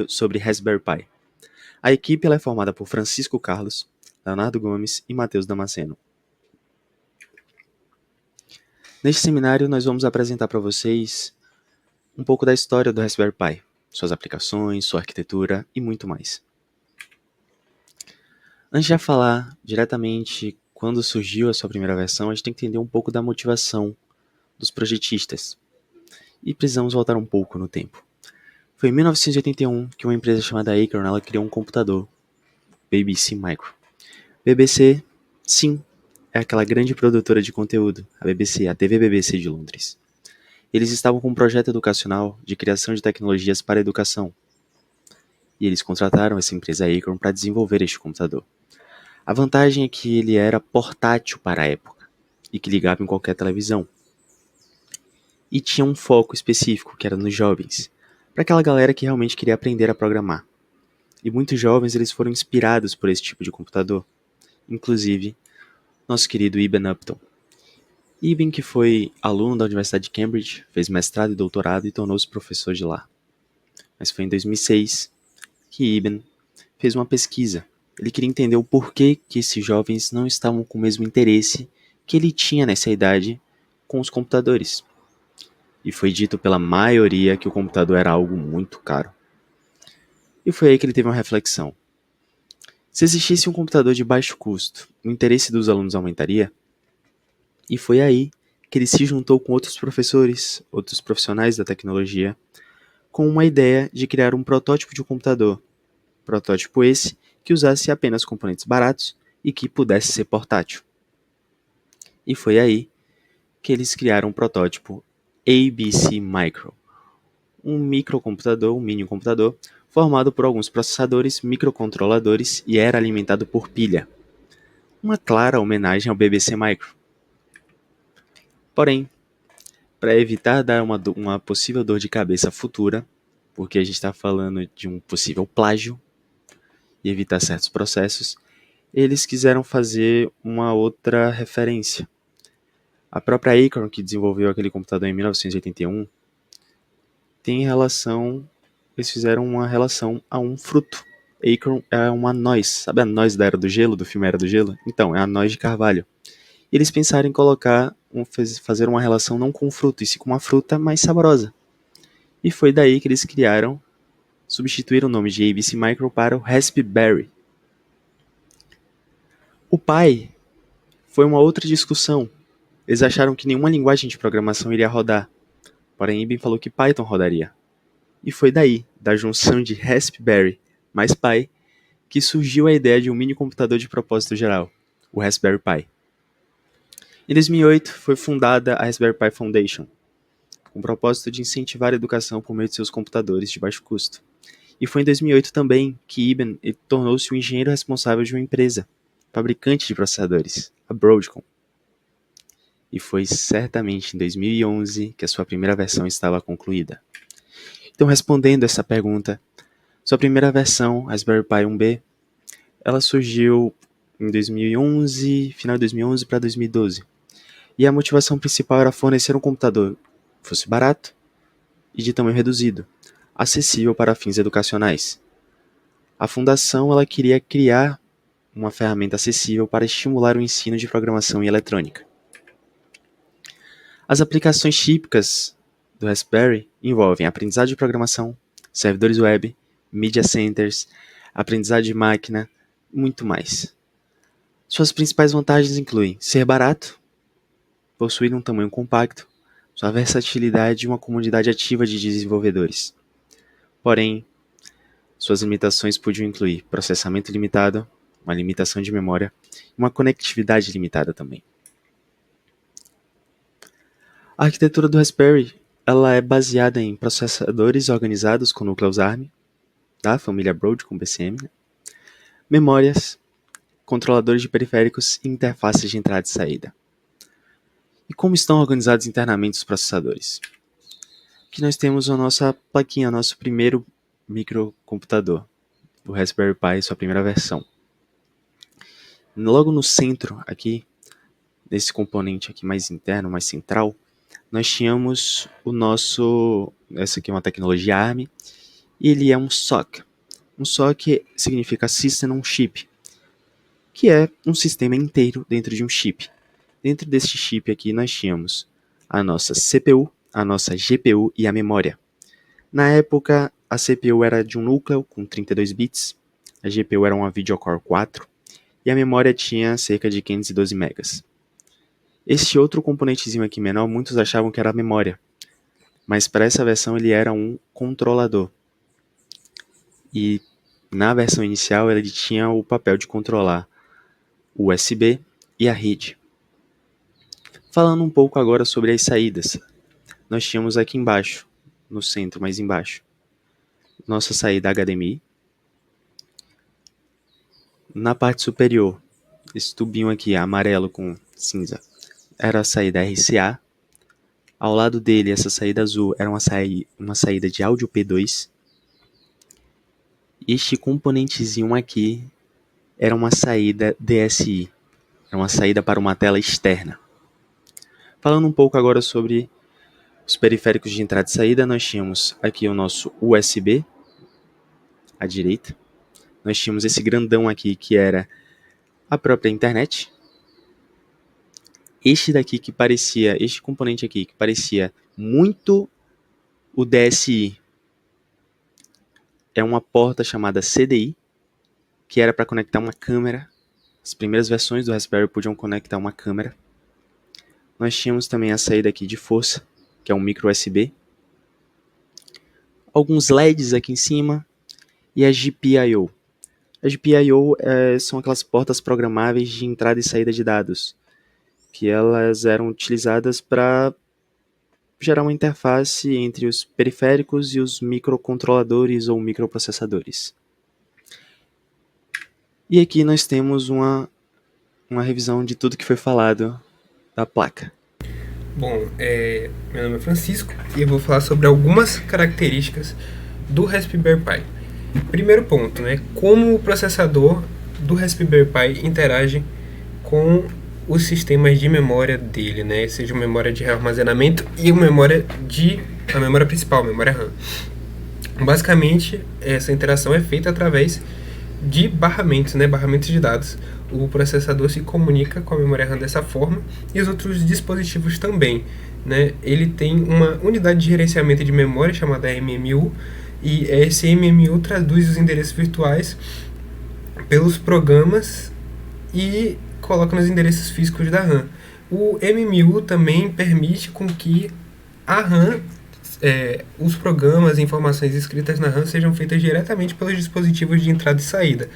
sobre Raspberry Pi. A equipe é formada por Francisco Carlos, Leonardo Gomes e Matheus Damasceno. Neste seminário, nós vamos apresentar para vocês um pouco da história do Raspberry Pi, suas aplicações, sua arquitetura e muito mais. Antes de falar diretamente quando surgiu a sua primeira versão, a gente tem que entender um pouco da motivação dos projetistas. E precisamos voltar um pouco no tempo. Foi em 1981 que uma empresa chamada Acorn ela criou um computador, BBC Micro. BBC, sim, é aquela grande produtora de conteúdo, a BBC, a TV BBC de Londres. Eles estavam com um projeto educacional de criação de tecnologias para a educação. E eles contrataram essa empresa Acorn para desenvolver este computador. A vantagem é que ele era portátil para a época e que ligava em qualquer televisão. E tinha um foco específico, que era nos jovens, para aquela galera que realmente queria aprender a programar. E muitos jovens eles foram inspirados por esse tipo de computador, inclusive nosso querido Eben Upton. Eben, que foi aluno da Universidade de Cambridge, fez mestrado e doutorado e tornou-se professor de lá. Mas foi em 2006 que Eben fez uma pesquisa. Ele queria entender o porquê que esses jovens não estavam com o mesmo interesse que ele tinha nessa idade com os computadores. E foi dito pela maioria que o computador era algo muito caro. E foi aí que ele teve uma reflexão. Se existisse um computador de baixo custo, o interesse dos alunos aumentaria? E foi aí que ele se juntou com outros professores, outros profissionais da tecnologia, com uma ideia de criar um protótipo de um computador. Protótipo esse que usasse apenas componentes baratos e que pudesse ser portátil. E foi aí que eles criaram um protótipo ABC Micro, um microcomputador, um mini computador, formado por alguns processadores, microcontroladores e era alimentado por pilha. Uma clara homenagem ao BBC Micro. Porém, para evitar dar uma possível dor de cabeça futura, porque a gente está falando de um possível plágio e evitar certos processos, eles quiseram fazer uma outra referência. A própria Acorn, que desenvolveu aquele computador em 1981, tem relação, eles fizeram uma relação a um fruto. Acorn é uma noz, sabe a noz da Era do Gelo, do filme Era do Gelo? Então, é a noz de carvalho. E eles pensaram em fazer uma relação não com um fruto, e sim com uma fruta mais saborosa. E foi daí que eles substituíram o nome de ABC Micro para o Raspberry. O Pi foi uma outra discussão. Eles acharam que nenhuma linguagem de programação iria rodar. Porém, Eben falou que Python rodaria. E foi daí, da junção de Raspberry mais Pi, que surgiu a ideia de um mini computador de propósito geral, o Raspberry Pi. Em 2008, foi fundada a Raspberry Pi Foundation, com o propósito de incentivar a educação por meio de seus computadores de baixo custo. E foi em 2008 também que Eben tornou-se o engenheiro responsável de uma empresa, fabricante de processadores, a Broadcom. E foi certamente em 2011 que a sua primeira versão estava concluída. Então, respondendo essa pergunta, sua primeira versão, Raspberry Pi 1B, ela surgiu em 2011, final de 2011 para 2012. E a motivação principal era fornecer um computador que fosse barato e de tamanho reduzido, acessível para fins educacionais. A fundação ela queria criar uma ferramenta acessível para estimular o ensino de programação e eletrônica. As aplicações típicas do Raspberry envolvem aprendizado de programação, servidores web, media centers, aprendizado de máquina, muito mais. Suas principais vantagens incluem ser barato, possuir um tamanho compacto, sua versatilidade e uma comunidade ativa de desenvolvedores. Porém, suas limitações podiam incluir processamento limitado, uma limitação de memória e uma conectividade limitada também. A arquitetura do Raspberry ela é baseada em processadores organizados com núcleos ARM, da família Broadcom BCM, memórias, controladores de periféricos e interfaces de entrada e saída. E como estão organizados internamente os processadores? Aqui nós temos a nossa plaquinha, nosso primeiro microcomputador, o Raspberry Pi, sua primeira versão. Logo no centro aqui, nesse componente aqui mais interno, mais central, nós tínhamos essa aqui é uma tecnologia ARM, e ele é um SoC. Um SoC significa System on Chip, que é um sistema inteiro dentro de um chip. Dentro deste chip aqui nós tínhamos a nossa CPU, a nossa GPU e a memória. Na época, a CPU era de um núcleo com 32 bits, a GPU era uma Video Core 4 e a memória tinha cerca de 512 megas. Este outro componentezinho aqui menor, muitos achavam que era a memória, mas para essa versão ele era um controlador. E na versão inicial ele tinha o papel de controlar o USB e a rede. Falando um pouco agora sobre as saídas, nós tínhamos aqui embaixo, no centro mais embaixo, nossa saída HDMI. Na parte superior, esse tubinho aqui amarelo com cinza era a saída RCA. Ao lado dele, essa saída azul era uma saída de áudio P2. Este componentezinho aqui era uma saída DSI, era uma saída para uma tela externa. Falando um pouco agora sobre os periféricos de entrada e saída, nós tínhamos aqui o nosso USB, à direita. Nós tínhamos esse grandão aqui que era a própria internet. Este componente aqui que parecia muito o DSI, é uma porta chamada CDI, que era para conectar uma câmera. As primeiras versões do Raspberry podiam conectar uma câmera. Nós tínhamos também a saída aqui de força, que é um micro USB. Alguns LEDs aqui em cima e a GPIO. A GPIO são aquelas portas programáveis de entrada e saída de dados, que elas eram utilizadas para gerar uma interface entre os periféricos e os microcontroladores ou microprocessadores. E aqui nós temos uma revisão de tudo que foi falado da placa. Bom, meu nome é Francisco e eu vou falar sobre algumas características do Raspberry Pi. Primeiro ponto, como o processador do Raspberry Pi interage com os sistemas de memória dele, seja uma memória de armazenamento e a memória principal, a memória RAM. Basicamente, essa interação é feita através de barramentos, barramentos de dados. O processador se comunica com a memória RAM dessa forma e os outros dispositivos também. Ele tem uma unidade de gerenciamento de memória chamada MMU, e esse MMU traduz os endereços virtuais pelos programas e coloca nos endereços físicos da RAM. O MMU também permite com que a RAM, os programas e informações escritas na RAM sejam feitas diretamente pelos dispositivos de entrada e saída,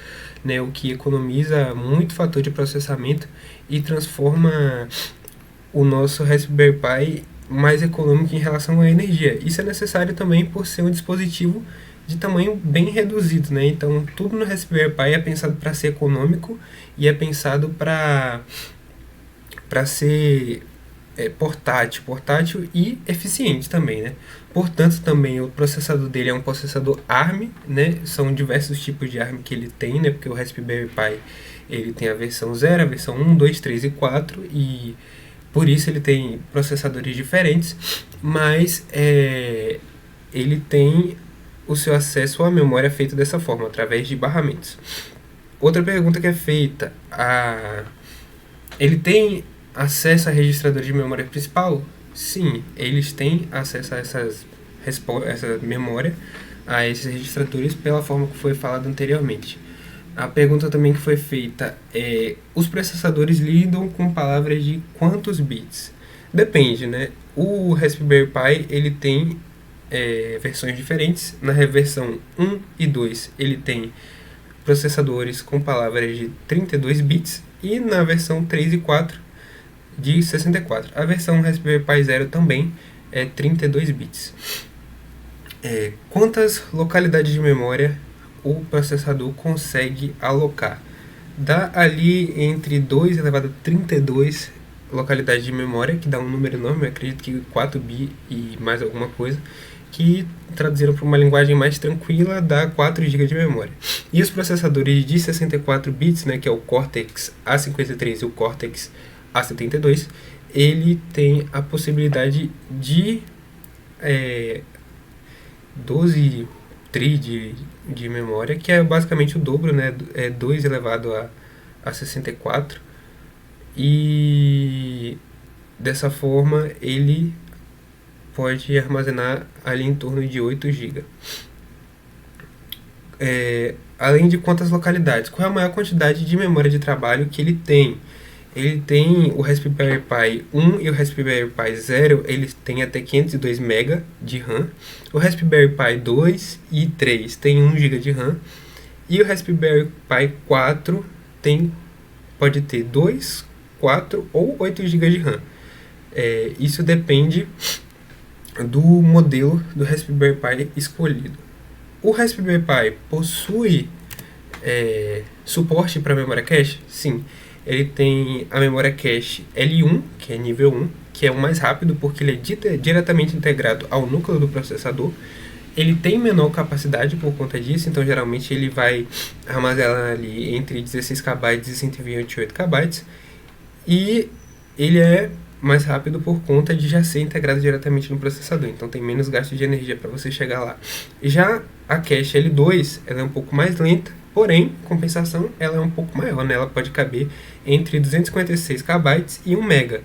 o que economiza muito fator de processamento e transforma o nosso Raspberry Pi mais econômico em relação à energia. Isso é necessário também por ser um dispositivo de tamanho bem reduzido, Então, tudo no Raspberry Pi é pensado para ser econômico e é pensado para ser portátil e eficiente também, Portanto, também o processador dele é um processador ARM, São diversos tipos de ARM que ele tem, Porque o Raspberry Pi ele tem a versão 0, a versão 1, 2, 3 e 4 e por isso ele tem processadores diferentes, mas ele tem o seu acesso à memória feito dessa forma, através de barramentos. Outra pergunta que é feita, ele tem acesso a registrador de memória principal? Sim, eles têm acesso a essa memória, a esses registradores, pela forma que foi falado anteriormente. A pergunta também que foi feita é: os processadores lidam com palavras de quantos bits? Depende, O Raspberry Pi ele tem versões diferentes. Na versão 1 e 2 ele tem processadores com palavras de 32 bits e na versão 3 e 4 de 64. A versão Raspberry Pi Zero também é 32 bits. Quantas localidades de memória o processador consegue alocar? Dá ali entre 2 elevado a 32 localidades de memória, que dá um número enorme, eu acredito que 4 bi e mais alguma coisa, que traduziram para uma linguagem mais tranquila dá 4 GB de memória. E os processadores de 64 bits, que é o Cortex A53 e o Cortex A72, ele tem a possibilidade de 12 tri de memória, que é basicamente o dobro, né? É 2 elevado a 64. E dessa forma ele pode armazenar ali em torno de 8 GB. Além de quantas localidades, qual é a maior quantidade de memória de trabalho que ele tem? Ele tem o Raspberry Pi 1 e o Raspberry Pi 0, eles têm até 502 MB de RAM. O Raspberry Pi 2 e 3 tem 1 GB de RAM. E o Raspberry Pi 4 pode ter 2, 4 ou 8 GB de RAM. Isso depende do modelo do Raspberry Pi escolhido. O Raspberry Pi possui suporte para memória cache? Sim. Ele tem a memória cache L1, que é nível 1, que é o mais rápido porque ele é diretamente integrado ao núcleo do processador. Ele tem menor capacidade por conta disso, então geralmente ele vai armazenar ali entre 16 KB e 128 KB. E ele é mais rápido por conta de já ser integrado diretamente no processador, então tem menos gasto de energia para você chegar lá. Já a cache L2, ela é um pouco mais lenta, porém, compensação, ela é um pouco maior, né? Ela pode caber entre 256 KB e 1 MB.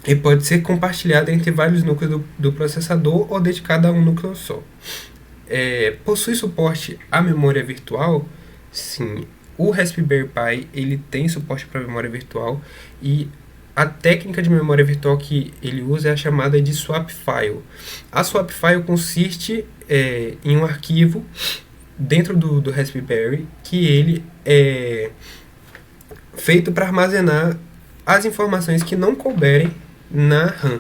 E pode ser compartilhada entre vários núcleos do processador ou dedicada a um núcleo só. Possui suporte à memória virtual? Sim. O Raspberry Pi ele tem suporte para memória virtual e a técnica de memória virtual que ele usa é a chamada de swap file. A swap file consiste em um arquivo dentro do Raspberry que ele é feito para armazenar as informações que não couberem na RAM.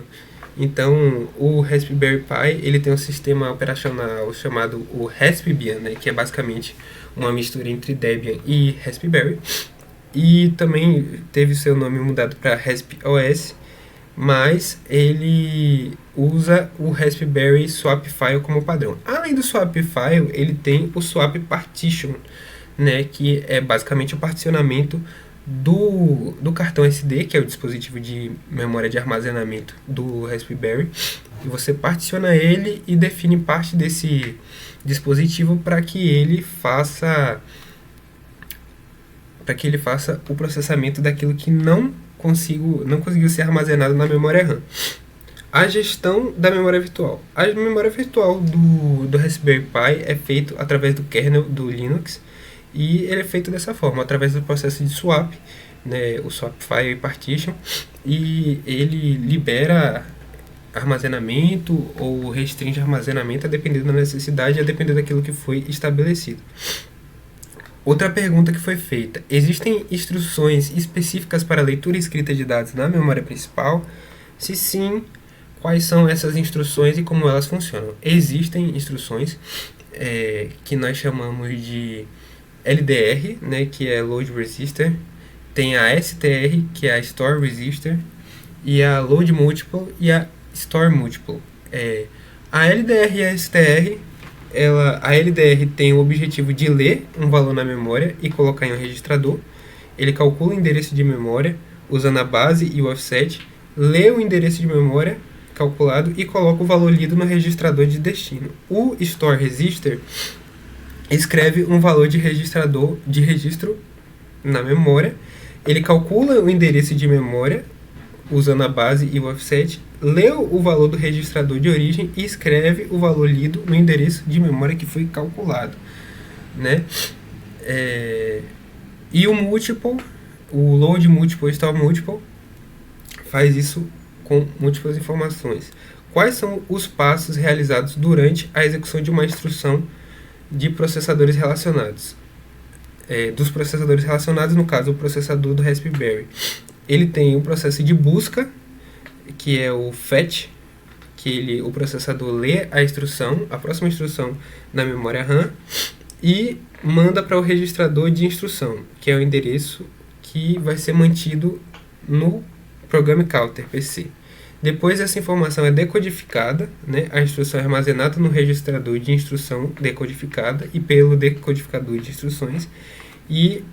Então, o Raspberry Pi ele tem um sistema operacional chamado o Raspbian, né, que é basicamente uma mistura entre Debian e Raspberry. E também teve seu nome mudado para RaspOS, mas ele usa o Raspberry Swap File como padrão. Além do Swap File, ele tem o Swap Partition, né, que é basicamente o particionamento do cartão SD, que é o dispositivo de memória de armazenamento do Raspberry, e você particiona ele e define parte desse dispositivo para que ele faça o processamento daquilo que não conseguiu ser armazenado na memória RAM. A gestão da memória virtual. A memória virtual do Raspberry Pi é feita através do kernel do Linux, e ele é feito dessa forma, através do processo de swap, né, o swap file e partition, e ele libera armazenamento ou restringe armazenamento a depender da necessidade e a depender daquilo que foi estabelecido. Outra pergunta que foi feita: existem instruções específicas para leitura e escrita de dados na memória principal? Se sim, quais são essas instruções e como elas funcionam? Existem instruções que nós chamamos de LDR, né, que é Load Register, tem a STR, que é a Store Register, e a Load Multiple e a Store Multiple. A LDR e a STR, a LDR tem o objetivo de ler um valor na memória e colocar em um registrador. Ele calcula o endereço de memória usando a base e o offset, lê o endereço de memória calculado e coloca o valor lido no registrador de destino. O Store Register escreve um valor de registro na memória, ele calcula o endereço de memória usando a base e o offset, lê o valor do registrador de origem e escreve o valor lido no endereço de memória que foi calculado, né? E o multiple, o load multiple e store multiple, faz isso com múltiplas informações. Quais são os passos realizados durante a execução de uma instrução de processadores relacionados? Dos processadores relacionados, no caso, o processador do Raspberry. Ele tem um processo de busca, que é o fetch, que o processador lê a próxima instrução na memória RAM e manda para o registrador de instrução, que é o endereço que vai ser mantido no Program Counter PC. Depois essa informação é decodificada, né? A instrução é armazenada no registrador de instrução decodificada e pelo decodificador de instruções, e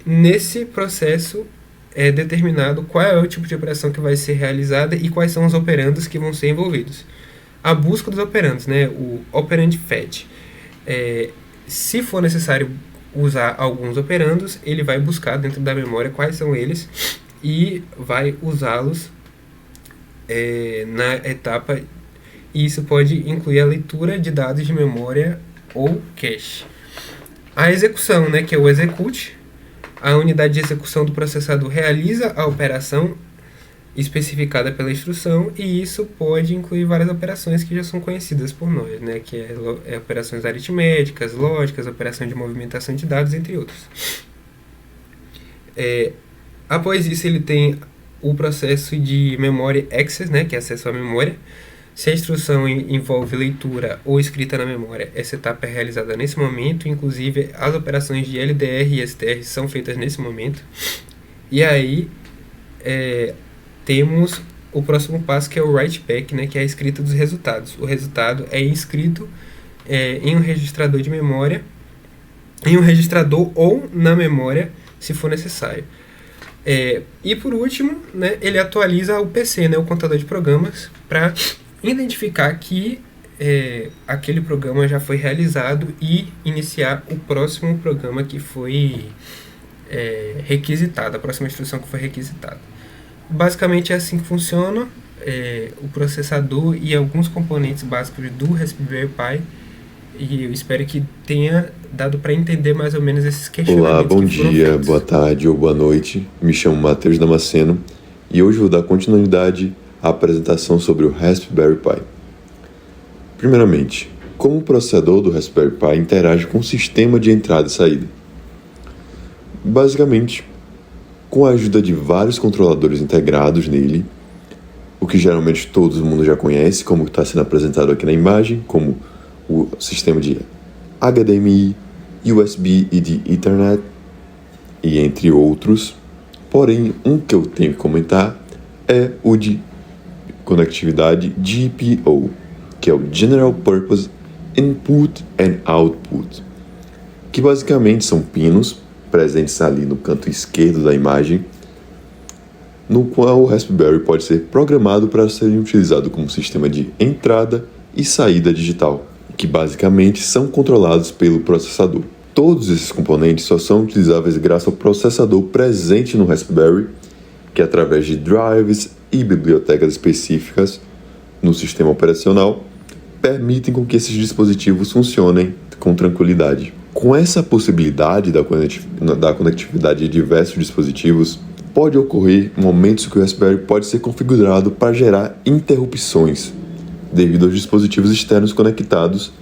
nesse processo é determinado qual é o tipo de operação que vai ser realizada e quais são os operandos que vão ser envolvidos. A busca dos operandos, né? O operand fetch. Se for necessário usar alguns operandos, ele vai buscar dentro da memória quais são eles e vai usá-los na etapa, e isso pode incluir a leitura de dados de memória ou cache. A execução, né, que é o execute, a unidade de execução do processador realiza a operação especificada pela instrução, e isso pode incluir várias operações que já são conhecidas por nós, né, que é operações aritméticas, lógicas, operação de movimentação de dados, entre outros. Após isso, ele tem o processo de memory access, né, que é acesso à memória. Se a instrução envolve leitura ou escrita na memória, essa etapa é realizada nesse momento, inclusive as operações de LDR e STR são feitas nesse momento. E aí temos o próximo passo, que é o write back, né, que é a escrita dos resultados. O resultado é inscrito em um registrador de memória, em um registrador ou na memória, se for necessário. E por último, né, ele atualiza o PC, né, o contador de programas, para identificar que aquele programa já foi realizado e iniciar o próximo programa que foi requisitado, a próxima instrução que foi requisitada. Basicamente é assim que funciona o processador e alguns componentes básicos do Raspberry Pi, e eu espero que tenha dado para entender mais ou menos esses questionamentos. Olá, bom dia, boa tarde ou boa noite. Me chamo Matheus Damasceno e hoje vou dar continuidade à apresentação sobre o Raspberry Pi. Primeiramente, como o processador do Raspberry Pi interage com o sistema de entrada e saída? Basicamente, com a ajuda de vários controladores integrados nele, o que geralmente todo mundo já conhece, como está sendo apresentado aqui na imagem, como o sistema de HDMI, USB e de Ethernet, e entre outros. Porém, um que eu tenho que comentar é o de conectividade GPO, que é o General Purpose Input and Output, que basicamente são pinos presentes ali no canto esquerdo da imagem, no qual o Raspberry pode ser programado para ser utilizado como sistema de entrada e saída digital, que basicamente são controlados pelo processador. Todos esses componentes só são utilizáveis graças ao processador presente no Raspberry, que através de drives e bibliotecas específicas no sistema operacional permitem com que esses dispositivos funcionem com tranquilidade. Com essa possibilidade da conectividade de diversos dispositivos, pode ocorrer momentos que o Raspberry pode ser configurado para gerar interrupções devido aos dispositivos externos conectados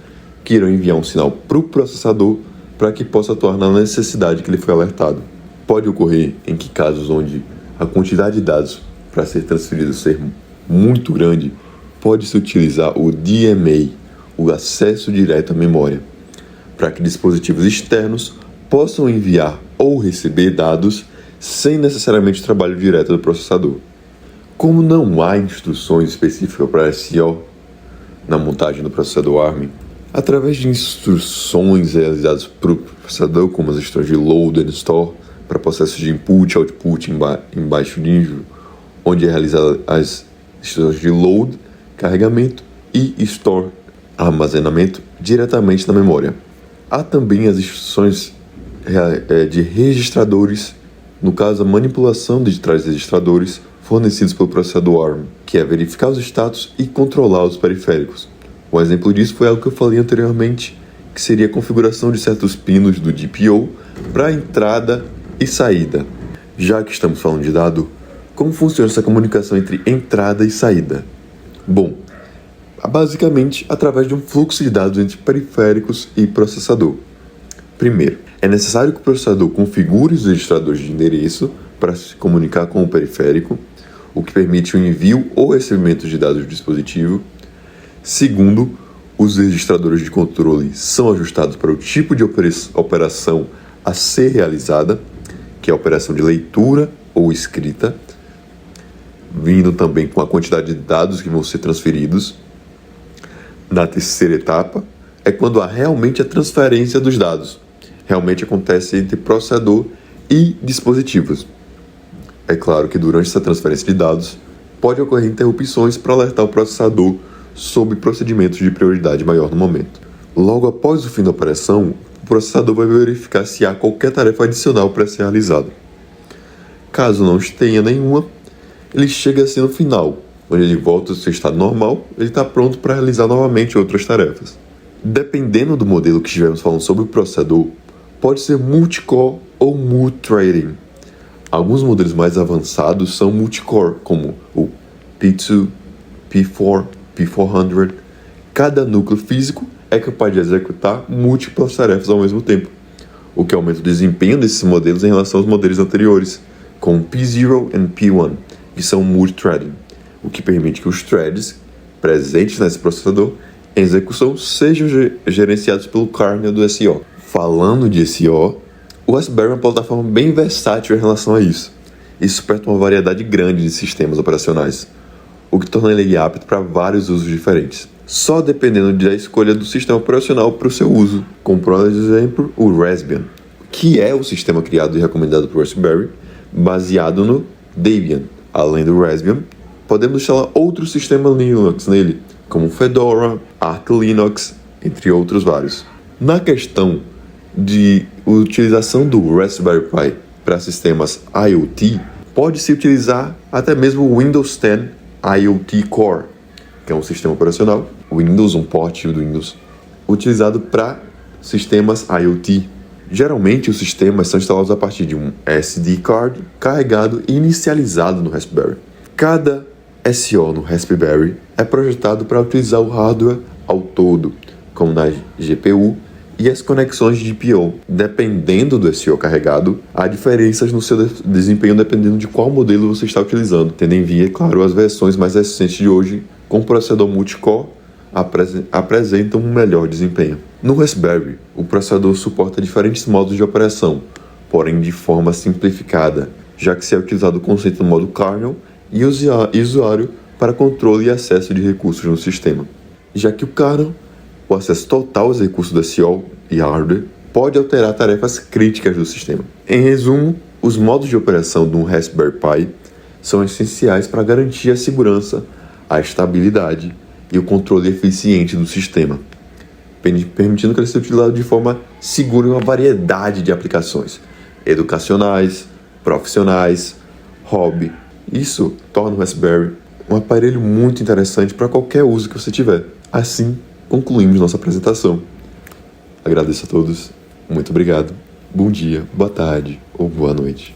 que irão enviar um sinal para o processador para que possa atuar na necessidade que ele foi alertado. Pode ocorrer em que casos onde a quantidade de dados para ser transferida ser muito grande, pode-se utilizar o DMA, o acesso direto à memória, para que dispositivos externos possam enviar ou receber dados sem necessariamente o trabalho direto do processador. Como não há instruções específicas para SIO na montagem do processador ARM, através de instruções realizadas para o processador, como as instruções de load and store, para processos de input e output em baixo nível, onde é realizada as instruções de load, carregamento, e store, armazenamento, diretamente na memória. Há também as instruções de registradores, no caso a manipulação de tais registradores fornecidos pelo processador ARM, que é verificar os status e controlar os periféricos. Um exemplo disso foi algo que eu falei anteriormente, que seria a configuração de certos pinos do GPO para entrada e saída. Já que estamos falando de dado, como funciona essa comunicação entre entrada e saída? Bom, basicamente através de um fluxo de dados entre periféricos e processador. Primeiro, é necessário que o processador configure os registradores de endereço para se comunicar com o periférico, o que permite o envio ou recebimento de dados do dispositivo. Segundo, os registradores de controle são ajustados para o tipo de operação a ser realizada, que é a operação de leitura ou escrita, vindo também com a quantidade de dados que vão ser transferidos. Na terceira etapa, é quando há realmente a transferência dos dados. Realmente acontece entre processador e dispositivos. É claro que durante essa transferência de dados, pode ocorrer interrupções para alertar o processador sobre procedimentos de prioridade maior no momento. Logo após o fim da operação, o processador vai verificar se há qualquer tarefa adicional para ser realizada. Caso não tenha nenhuma, ele chega assim no final, onde ele volta ao seu estado normal, ele está pronto para realizar novamente outras tarefas. Dependendo do modelo que estivermos falando sobre o processador, pode ser multicore ou multithreading. Alguns modelos mais avançados são multicore, como o P2, P4, P400. Cada núcleo físico é capaz de executar múltiplas tarefas ao mesmo tempo, o que aumenta o desempenho desses modelos em relação aos modelos anteriores, como P0 e P1, que são multithreading, o que permite que os threads presentes nesse processador em execução sejam gerenciados pelo kernel do SO. Falando de SO, o Raspberry é uma plataforma bem versátil em relação a isso, e suporta uma variedade grande de sistemas operacionais, o que torna ele apto para vários usos diferentes, só dependendo da escolha do sistema operacional para o seu uso, como por exemplo o Raspbian, que é o sistema criado e recomendado por Raspberry, baseado no Debian. Além do Raspbian, podemos instalar outros sistemas Linux nele, como Fedora, Arch Linux, entre outros vários. Na questão de utilização do Raspberry Pi para sistemas IoT, pode-se utilizar até mesmo o Windows 10 IoT Core, que é um sistema operacional, um port do Windows, utilizado para sistemas IoT. Geralmente, os sistemas são instalados a partir de um SD card carregado e inicializado no Raspberry. Cada SO no Raspberry é projetado para utilizar o hardware ao todo, como na GPU e as conexões de GPIO. Dependendo do SO carregado, há diferenças no seu desempenho dependendo de qual modelo você está utilizando, tendo em vista, claro, as versões mais recentes de hoje, com processador multicore, apresentam um melhor desempenho. No Raspberry, o processador suporta diferentes modos de operação, porém de forma simplificada, já que se é utilizado o conceito do modo kernel e usuário para controle e acesso de recursos no sistema. Já que o kernel, o acesso total aos recursos do SO e hardware, pode alterar tarefas críticas do sistema. Em resumo, os modos de operação de um Raspberry Pi são essenciais para garantir a segurança, a estabilidade e o controle eficiente do sistema, permitindo que ele seja utilizado de forma segura em uma variedade de aplicações educacionais, profissionais, hobby. Isso torna o Raspberry um aparelho muito interessante para qualquer uso que você tiver. Assim, concluímos nossa apresentação. Agradeço a todos, muito obrigado, bom dia, boa tarde ou boa noite.